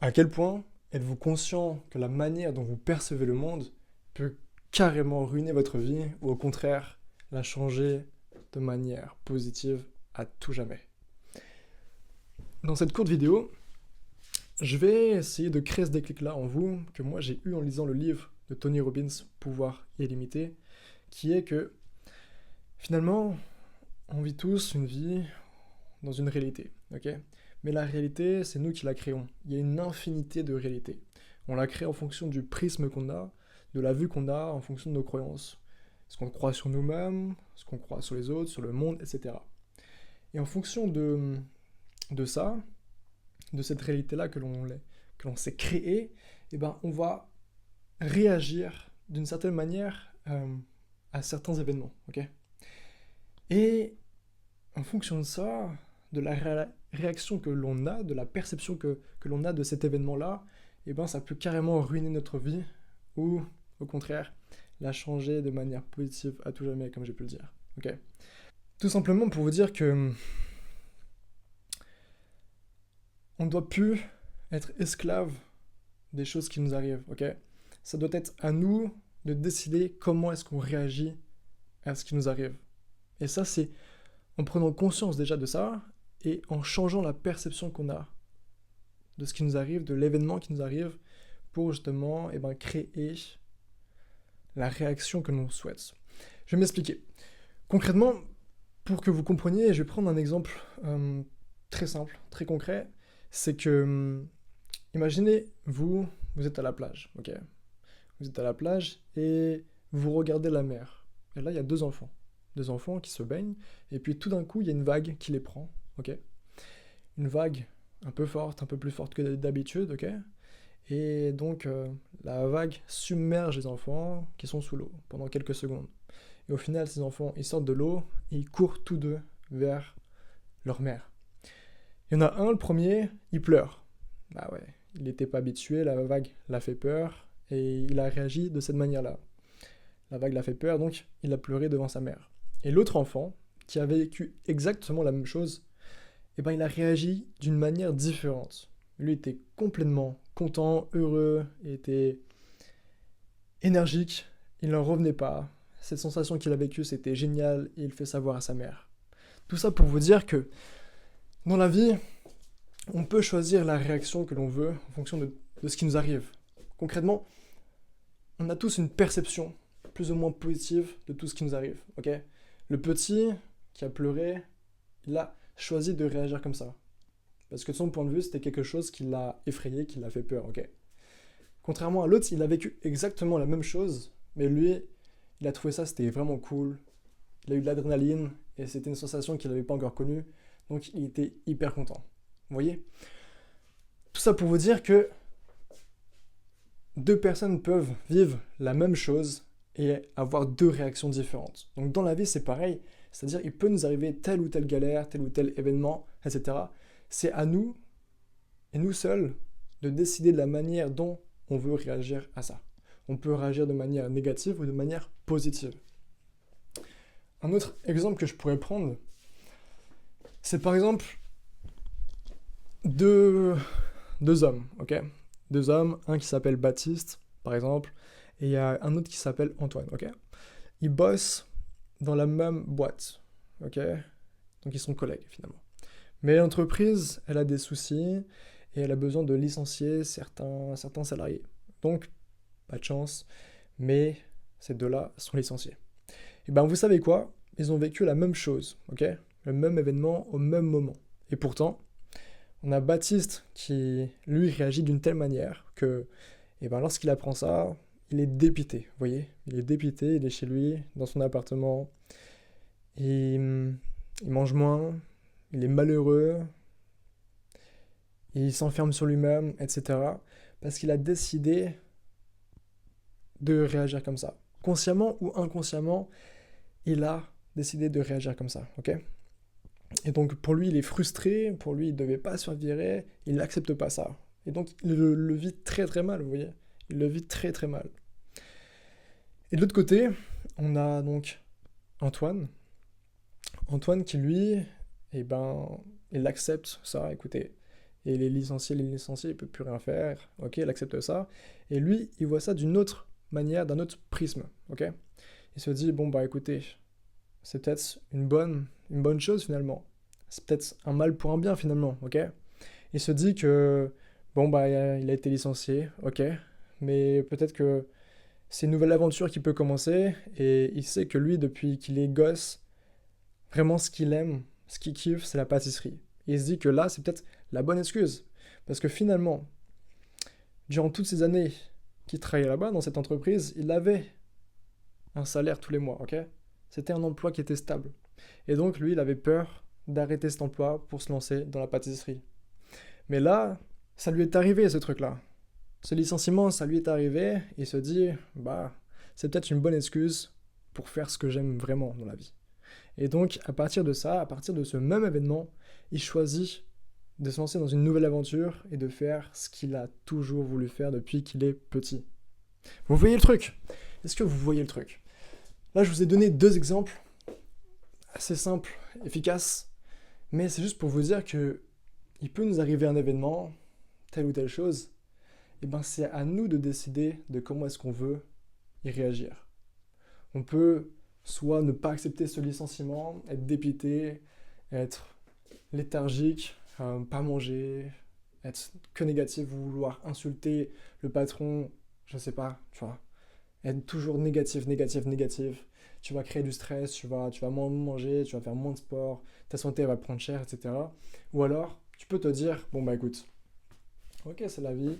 À quel point êtes-vous conscient que la manière dont vous percevez le monde peut carrément ruiner votre vie ou au contraire la changer de manière positive à tout jamais? Dans cette courte vidéo, je vais essayer de créer ce déclic-là en vous que moi j'ai eu en lisant le livre de Tony Robbins, Pouvoir illimité, qui est que finalement on vit tous une vie dans une réalité, ok? Mais la réalité, c'est nous qui la créons. Il y a une infinité de réalités. On la crée en fonction du prisme qu'on a, de la vue qu'on a, en fonction de nos croyances. Ce qu'on croit sur nous-mêmes, ce qu'on croit sur les autres, sur le monde, etc. Et en fonction de ça, de cette réalité-là que l'on s'est créée, eh ben, on va réagir d'une certaine manière à certains événements, ok? Et en fonction de ça, de la réaction que l'on a, de la perception que l'on a de cet événement-là, eh ben, ça peut carrément ruiner notre vie ou, au contraire, la changer de manière positive à tout jamais, comme j'ai pu le dire. Okay. Tout simplement pour vous dire que on ne doit plus être esclave des choses qui nous arrivent. Okay. Ça doit être à nous de décider comment est-ce qu'on réagit à ce qui nous arrive. Et ça, c'est en prenant conscience déjà de ça, et en changeant la perception qu'on a de ce qui nous arrive, de l'événement qui nous arrive, pour justement créer la réaction que l'on souhaite. Je vais m'expliquer. Concrètement, pour que vous compreniez, je vais prendre un exemple très simple, très concret, c'est que, imaginez, vous êtes à la plage, ok? Vous êtes à la plage et vous regardez la mer. Et là, il y a deux enfants qui se baignent, et puis tout d'un coup, il y a une vague qui les prend, ok? Une vague un peu forte, un peu plus forte que d'habitude, ok? Et donc, la vague submerge les enfants qui sont sous l'eau pendant quelques secondes. Et au final, ces enfants, ils sortent de l'eau et ils courent tous deux vers leur mère. Il y en a un, le premier, il pleure. Bah ouais, il n'était pas habitué, la vague l'a fait peur, et il a réagi de cette manière-là. La vague l'a fait peur, donc il a pleuré devant sa mère. Et l'autre enfant, qui a vécu exactement la même chose, eh ben, il a réagi d'une manière différente. Lui était complètement content, heureux, il était énergique, il n'en revenait pas. Cette sensation qu'il a vécue, c'était génial, et il fait savoir à sa mère. Tout ça pour vous dire que dans la vie, on peut choisir la réaction que l'on veut en fonction de ce qui nous arrive. Concrètement, on a tous une perception plus ou moins positive de tout ce qui nous arrive. Okay, le petit qui a pleuré, il a choisi de réagir comme ça. Parce que de son point de vue, c'était quelque chose qui l'a effrayé, qui l'a fait peur. Okay, contrairement à l'autre, il a vécu exactement la même chose, mais lui, il a trouvé ça, c'était vraiment cool. Il a eu de l'adrénaline, et c'était une sensation qu'il n'avait pas encore connue, donc il était hyper content. Vous voyez? Tout ça pour vous dire que deux personnes peuvent vivre la même chose et avoir deux réactions différentes. Donc dans la vie, c'est pareil, c'est-à-dire il peut nous arriver telle ou telle galère, tel ou tel événement, etc. C'est à nous, et nous seuls, de décider de la manière dont on veut réagir à ça. On peut réagir de manière négative ou de manière positive. Un autre exemple que je pourrais prendre, c'est par exemple deux hommes, ok? Deux hommes, un qui s'appelle Baptiste, par exemple, et il y a un autre qui s'appelle Antoine, ok? Ils bossent dans la même boîte, ok? Donc ils sont collègues finalement. Mais l'entreprise, elle a des soucis et elle a besoin de licencier certains salariés. Donc, pas de chance, mais ces deux-là sont licenciés. Et ben vous savez quoi? Ils ont vécu la même chose, ok? Le même événement au même moment. Et pourtant, on a Baptiste qui, lui, réagit d'une telle manière que, et ben, lorsqu'il apprend ça, il est dépité, vous voyez? Il est dépité, il est chez lui, dans son appartement, il mange moins, il est malheureux, il s'enferme sur lui-même, etc. Parce qu'il a décidé de réagir comme ça. Consciemment ou inconsciemment, il a décidé de réagir comme ça, ok? Et donc pour lui, il est frustré, pour lui, il ne devait pas se faire virer, il n'accepte pas ça. Et donc il le vit très très mal, vous voyez? Il le vit très très mal. Et de l'autre côté, on a donc Antoine. Antoine qui lui, eh ben, il accepte ça, écoutez, Et les licenciés, il peut plus rien faire, ok, il accepte ça. Et lui, il voit ça d'une autre manière, d'un autre prisme, ok. Il se dit, bon bah écoutez, c'est peut-être une bonne chose finalement. C'est peut-être un mal pour un bien finalement, ok. Il se dit que, bon bah il a été licencié, ok, mais peut-être que c'est une nouvelle aventure qui peut commencer, et il sait que lui, depuis qu'il est gosse, vraiment ce qu'il aime, ce qu'il kiffe, c'est la pâtisserie. Et il se dit que là, c'est peut-être la bonne excuse. Parce que finalement, durant toutes ces années qu'il travaillait là-bas, dans cette entreprise, il avait un salaire tous les mois, ok. C'était un emploi qui était stable. Et donc, lui, il avait peur d'arrêter cet emploi pour se lancer dans la pâtisserie. Mais là, ça lui est arrivé, ce truc-là. Ce licenciement, ça lui est arrivé, et il se dit, bah, c'est peut-être une bonne excuse pour faire ce que j'aime vraiment dans la vie. Et donc, à partir de ça, à partir de ce même événement, il choisit de se lancer dans une nouvelle aventure et de faire ce qu'il a toujours voulu faire depuis qu'il est petit. Vous voyez le truc? Est-ce que vous voyez le truc? Là, je vous ai donné deux exemples assez simples, efficaces, mais c'est juste pour vous dire que il peut nous arriver un événement, telle ou telle chose, et ben c'est à nous de décider de comment est-ce qu'on veut y réagir. On peut soit ne pas accepter ce licenciement, être dépité, être léthargique, pas manger, être que négatif, vouloir insulter le patron, je sais pas, tu vois, être toujours négatif, négatif, négatif. Tu vas créer du stress, tu vas moins manger, tu vas faire moins de sport, ta santé va prendre cher, etc. Ou alors, tu peux te dire, bon bah écoute, ok c'est la vie,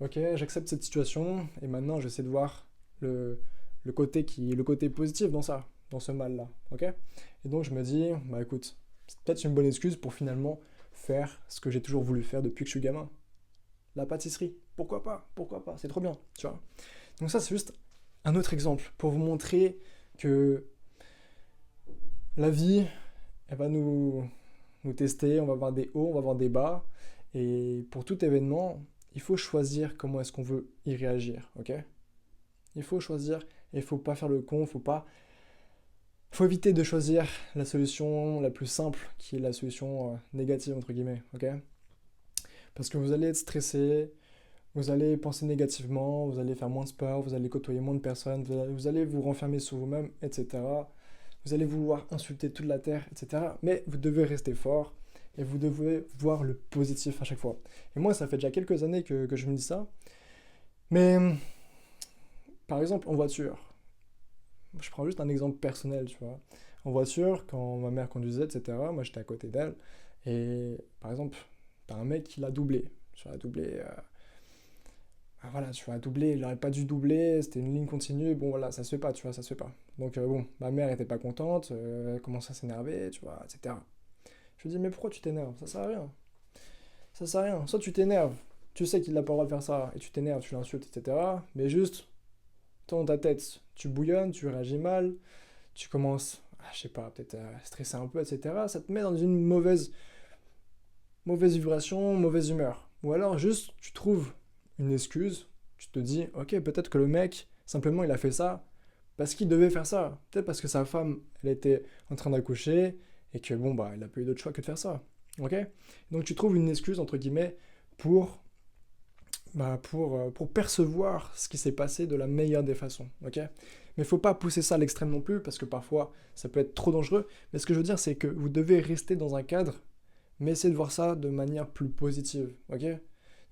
ok j'accepte cette situation, et maintenant j'essaie de voir le côté positif dans ça, dans ce mal-là, ok. Et donc je me dis, bah écoute, c'est peut-être une bonne excuse pour finalement faire ce que j'ai toujours voulu faire depuis que je suis gamin. La pâtisserie, pourquoi pas, c'est trop bien, tu vois. Donc ça c'est juste un autre exemple pour vous montrer que la vie, elle va nous tester, on va avoir des hauts, on va avoir des bas, et pour tout événement, il faut choisir comment est-ce qu'on veut y réagir, ok. Il faut choisir, et il faut pas faire le con, faut éviter de choisir la solution la plus simple, qui est la solution négative, entre guillemets, ok. Parce que vous allez être stressé, vous allez penser négativement, vous allez faire moins de sport, vous allez côtoyer moins de personnes, vous allez vous renfermer sur vous-même, etc. Vous allez vouloir insulter toute la terre, etc. Mais vous devez rester fort et vous devez voir le positif à chaque fois. Et moi, ça fait déjà quelques années que je me dis ça. Mais, par exemple, en voiture, je prends juste un exemple personnel, tu vois. En voiture, quand ma mère conduisait, etc., moi j'étais à côté d'elle. Et par exemple, t'as un mec qui l'a doublé. Tu vois, doublé. Voilà, tu vois, doublé, il aurait pas dû doubler, c'était une ligne continue. Bon, voilà, ça se fait pas, tu vois, ça se fait pas. Donc, bon, ma mère était pas contente, elle commence à s'énerver, tu vois, etc. Je lui dis, mais pourquoi tu t'énerves? Ça sert à rien. Ça sert à rien. Soit tu t'énerves, tu sais qu'il n'a pas le droit de faire ça, et tu t'énerves, tu l'insultes, etc. Mais juste, toi, dans ta tête, tu bouillonnes, tu réagis mal, tu commences, je sais pas, peut-être à stresser un peu, etc. Ça te met dans une mauvaise vibration, mauvaise humeur. Ou alors, juste, tu trouves une excuse, tu te dis, ok, peut-être que le mec, simplement, il a fait ça parce qu'il devait faire ça. Peut-être parce que sa femme, elle était en train d'accoucher et que, bon, bah, il a pas eu d'autre choix que de faire ça. Ok. Donc, tu trouves une excuse, entre guillemets, pour pour percevoir ce qui s'est passé de la meilleure des façons, ok. Mais il ne faut pas pousser ça à l'extrême non plus, parce que parfois, ça peut être trop dangereux. Mais ce que je veux dire, c'est que vous devez rester dans un cadre, mais essayer de voir ça de manière plus positive, ok.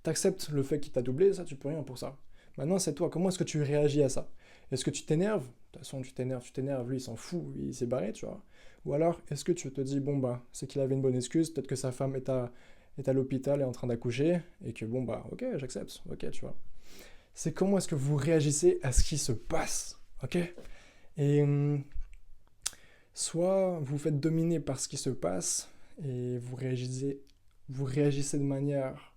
T'acceptes le fait qu'il t'a doublé, ça, tu peux rien pour ça. Maintenant, c'est toi, comment est-ce que tu réagis à ça? Est-ce que tu t'énerves? De toute façon, tu t'énerves, lui, il s'en fout, il s'est barré, tu vois. Ou alors, est-ce que tu te dis, bon, bah, c'est qu'il avait une bonne excuse, peut-être que sa femme est à l'hôpital, est en train d'accoucher, et que bon bah ok, j'accepte, ok, tu vois. C'est comment est-ce que vous réagissez à ce qui se passe, ok. Et soit vous faites dominer par ce qui se passe, et vous réagissez de manière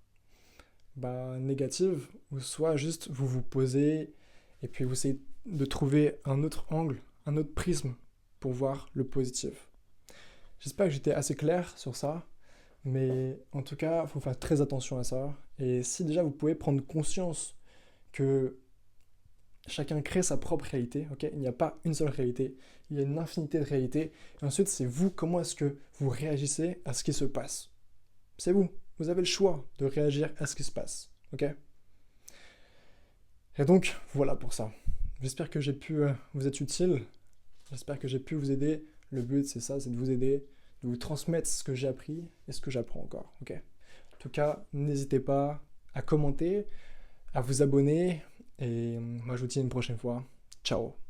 négative, ou soit juste vous vous posez, et puis vous essayez de trouver un autre angle, un autre prisme, pour voir le positif. J'espère que j'étais assez clair sur ça. Mais en tout cas, il faut faire très attention à ça. Et si déjà vous pouvez prendre conscience que chacun crée sa propre réalité, ok, il n'y a pas une seule réalité, il y a une infinité de réalités. Et ensuite, c'est vous, comment est-ce que vous réagissez à ce qui se passe. C'est vous. Vous avez le choix de réagir à ce qui se passe, ok? Et donc, voilà pour ça. J'espère que j'ai pu vous être utile. J'espère que j'ai pu vous aider. Le but, c'est ça, c'est de vous aider, de vous transmettre ce que j'ai appris et ce que j'apprends encore, ok? En tout cas, n'hésitez pas à commenter, à vous abonner. Et moi, je vous dis à une prochaine fois. Ciao!